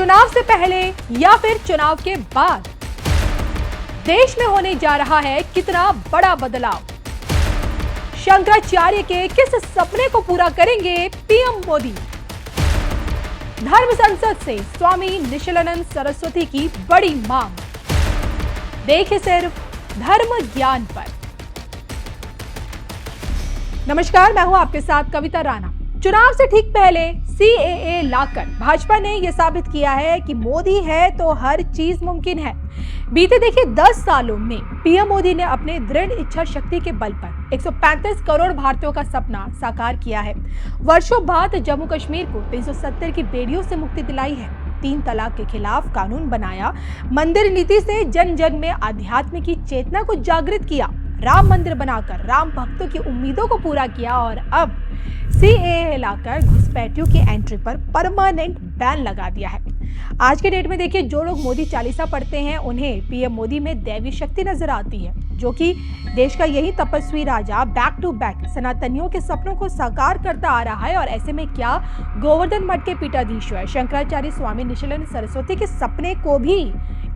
चुनाव से पहले या फिर चुनाव के बाद देश में होने जा रहा है कितना बड़ा बदलाव। शंकराचार्य के किस सपने को पूरा करेंगे पीएम मोदी। धर्म संसद से स्वामी निशिलानंद सरस्वती की बड़ी मांग। देखिए सिर्फ धर्म ज्ञान पर। नमस्कार, मैं हूं आपके साथ कविता राणा। चुनाव से ठीक पहले सीएए लाकर भाजपा ने यह साबित किया है कि मोदी है तो हर चीज मुमकिन है। बीते देखिए 10 सालों में पीएम मोदी ने अपने दृढ़ इच्छा शक्ति के बल पर 135 करोड़ भारतीयों का सपना साकार किया है। वर्षों बाद जम्मू कश्मीर को 370 की बेड़ियों से मुक्ति दिलाई है। 3 तलाक के खिलाफ कानून बनाया। मंदिर नीति से जन जन में आध्यात्म की चेतना को जागृत किया। राम मंदिर बनाकर राम भक्तों की उम्मीदों को पूरा किया और अब सीएए लाकर घुसपैठियों की एंट्री पर परमानेंट बैन लगा दिया है। आज के डेट में देखिए, जो लोग मोदी चालीसा पढ़ते हैं उन्हें पीएम मोदी में दैवी शक्ति नजर आती है, जो कि देश का यही तपस्वी राजा बैक टू बैक सनातनियों के सपनों को साकार करता आ रहा है। और ऐसे में क्या गोवर्धन मठ के पीठाधीश्वर शंकराचार्य स्वामी निशिलानंद सरस्वती के सपने को भी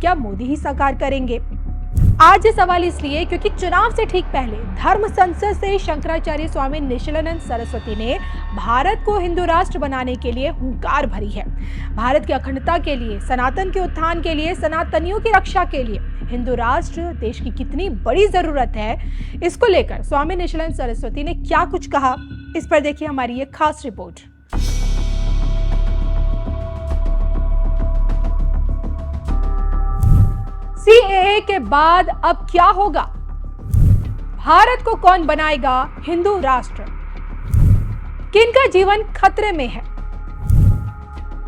क्या मोदी ही साकार करेंगे? आज ये सवाल इसलिए क्योंकि चुनाव से ठीक पहले धर्म संसद से शंकराचार्य स्वामी निशिलानंद सरस्वती ने भारत को हिंदू राष्ट्र बनाने के लिए हुंकार भरी है। भारत की अखंडता के लिए, सनातन के उत्थान के लिए, सनातनियों की रक्षा के लिए हिंदू राष्ट्र देश की कितनी बड़ी जरूरत है, इसको लेकर स्वामी निशिलानंद सरस्वती ने क्या कुछ कहा, इस पर देखिए हमारी ये खास रिपोर्ट। सीएए के बाद अब क्या होगा? भारत को कौन बनाएगा हिंदू राष्ट्र? किनका जीवन खतरे में है?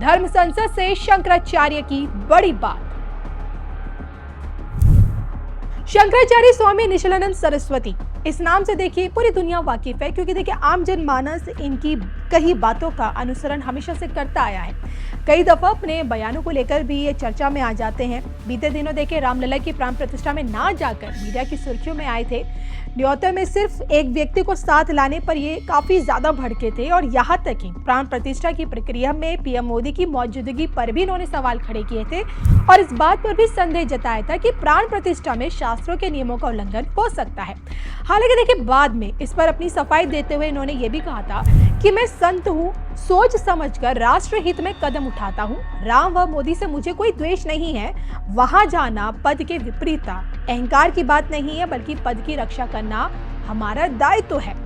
धर्म संसद से शंकराचार्य की बड़ी बात। शंकराचार्य स्वामी निशिलानंद सरस्वती, इस नाम से देखिए पूरी दुनिया वाकिफ है, क्योंकि देखिए आम जनमानस इनकी कई बातों का अनुसरण हमेशा से करता आया है। कई दफा अपने बयानों को लेकर भी ये चर्चा में आ जाते हैं। बीते दिनों देखिए रामलला की प्राण प्रतिष्ठा में ना जाकर मीडिया की सुर्खियों में आए थे। न्योता में सिर्फ एक व्यक्ति को साथ लाने पर ये काफी ज्यादा भड़के थे और यहाँ तक कि प्राण प्रतिष्ठा की प्रक्रिया में पीएम मोदी की मौजूदगी पर भी इन्होंने सवाल खड़े किए थे और इस बात पर भी संदेह जताया था कि प्राण प्रतिष्ठा में शास्त्रों के नियमों का उल्लंघन हो सकता है। हालांकि देखिए बाद में इस पर अपनी सफाई देते हुए इन्होंने ये भी कहा था कि मैं संत हूँ, सोच समझकर राष्ट्र हित में कदम उठाता हूँ। राम व मोदी से मुझे कोई द्वेष नहीं है। वहां जाना पद के विपरीत अहंकार की बात नहीं है, बल्कि पद की रक्षा करना हमारा दायित्व है।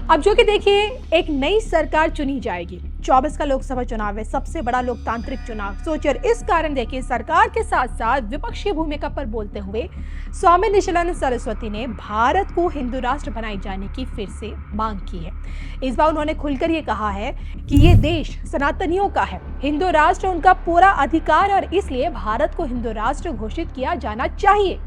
अब जो कि देखिए एक नई सरकार चुनी जाएगी। 24 का लोकसभा चुनाव है, सबसे बड़ा लोकतांत्रिक चुनाव। सोचिए, इस कारण देखिए सरकार के साथ साथ विपक्ष की भूमिका पर बोलते हुए स्वामी निशिलानंद सरस्वती ने भारत को हिंदू राष्ट्र बनाए जाने की फिर से मांग की है। इस बार उन्होंने खुलकर ये कहा है कि ये देश सनातनियों का है, हिंदू राष्ट्र उनका पूरा अधिकार और इसलिए भारत को हिंदू राष्ट्र घोषित किया जाना चाहिए।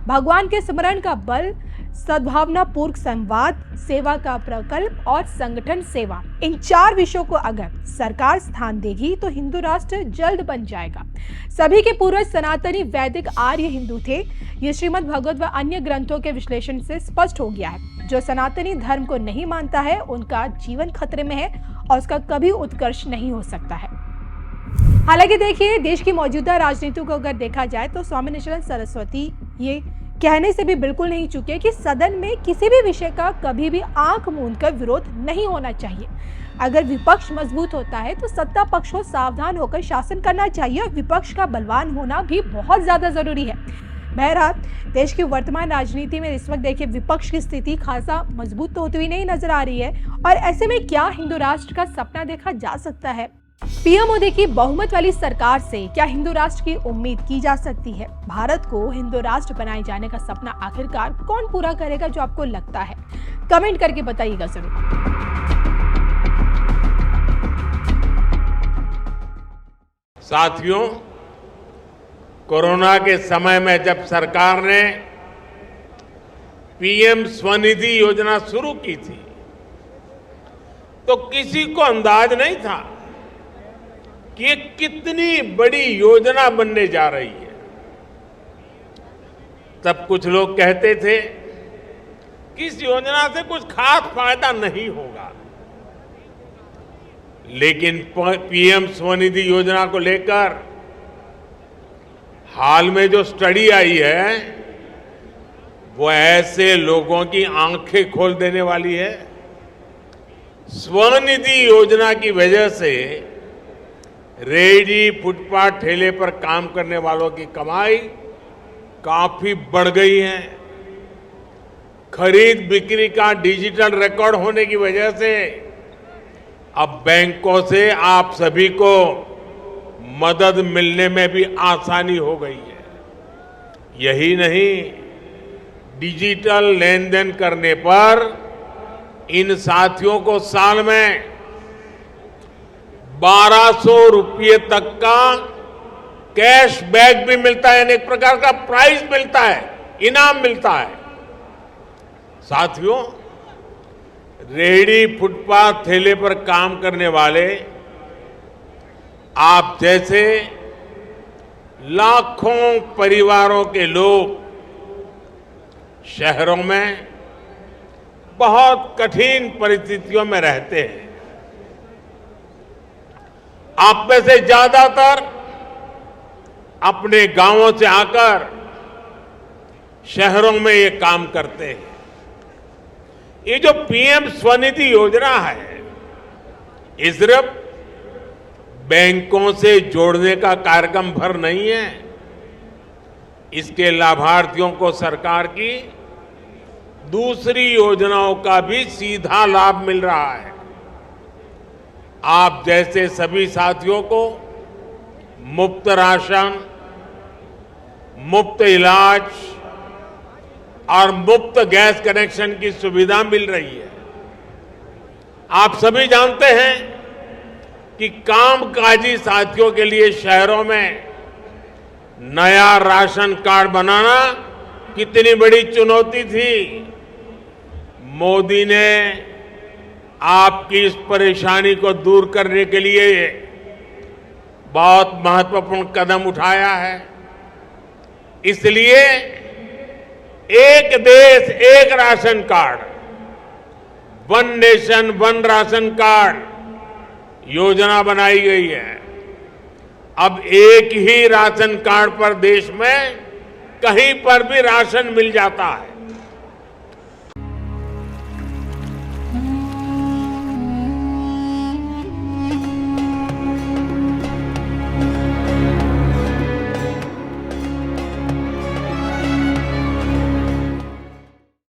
भगवान के स्मरण का बल, सद्भावना पूर्वक संवाद, सेवा का प्रकल्प और संगठन सेवा, इन 4 विषयों को अगर सरकार स्थान देगी तो हिंदू राष्ट्र जल्द बन जाएगा। सभी के पूर्वज सनातनी वैदिक आर्य हिंदू थे। ये श्रीमद् भगवत व अन्य ग्रंथों के विश्लेषण से स्पष्ट हो गया है। जो सनातनी धर्म को नहीं मानता है उनका जीवन खतरे में है और उसका कभी उत्कर्ष नहीं हो सकता है। हालांकि देखिए देश की मौजूदा राजनीति को अगर देखा जाए तो स्वामी निशिलानंद सरस्वती ये कहने से भी बिल्कुल नहीं चुके कि सदन में किसी भी विषय का कभी भी आंख मूंदकर विरोध नहीं होना चाहिए। अगर विपक्ष मजबूत होता है तो सत्ता पक्ष को सावधान होकर शासन करना चाहिए और विपक्ष का बलवान होना भी बहुत ज्यादा जरूरी है। बहरहाल देश की वर्तमान राजनीति में इस वक्त देखिए विपक्ष की स्थिति खासा मजबूत तो होती हुई नहीं नजर आ रही है और ऐसे में क्या हिंदू राष्ट्र का सपना देखा जा सकता है? पीएम मोदी की बहुमत वाली सरकार से क्या हिंदू राष्ट्र की उम्मीद की जा सकती है? भारत को हिंदू राष्ट्र बनाए जाने का सपना आखिरकार कौन पूरा करेगा, जो आपको लगता है? कमेंट करके बताइएगा जरूर। साथियों, कोरोना के समय में जब सरकार ने पीएम स्वनिधि योजना शुरू की थी तो किसी को अंदाज नहीं था कि ये कितनी बड़ी योजना बनने जा रही है। तब कुछ लोग कहते थे कि इस योजना से कुछ खास फायदा नहीं होगा, लेकिन पीएम स्वनिधि योजना को लेकर हाल में जो स्टडी आई है वो ऐसे लोगों की आंखें खोल देने वाली है। स्वनिधि योजना की वजह से रेहड़ी फुटपाथ ठेले पर काम करने वालों की कमाई काफी बढ़ गई है। खरीद बिक्री का डिजिटल रिकॉर्ड होने की वजह से अब बैंकों से आप सभी को मदद मिलने में भी आसानी हो गई है। यही नहीं, डिजिटल लेन देन करने पर इन साथियों को साल में 1200 रुपये तक का कैशबैक भी मिलता है, यानी एक प्रकार का प्राइज मिलता है, इनाम मिलता है। साथियों, रेहड़ी फुटपाथ ठेले पर काम करने वाले आप जैसे लाखों परिवारों के लोग शहरों में बहुत कठिन परिस्थितियों में रहते हैं। आप में से ज्यादातर अपने गांवों से आकर शहरों में ये काम करते हैं। ये जो पीएम स्वनिधि योजना है, ये सिर्फ बैंकों से जोड़ने का कार्यक्रम भर नहीं है। इसके लाभार्थियों को सरकार की दूसरी योजनाओं का भी सीधा लाभ मिल रहा है। आप जैसे सभी साथियों को मुफ्त राशन, मुफ्त इलाज और मुफ्त गैस कनेक्शन की सुविधा मिल रही है। आप सभी जानते हैं कि कामकाजी साथियों के लिए शहरों में नया राशन कार्ड बनाना कितनी बड़ी चुनौती थी। मोदी ने आपकी इस परेशानी को दूर करने के लिए बहुत महत्वपूर्ण कदम उठाया है। इसलिए एक देश एक ration card, one nation one ration card योजना बनाई गई है। अब एक ही राशन कार्ड पर देश में कहीं पर भी राशन मिल जाता है।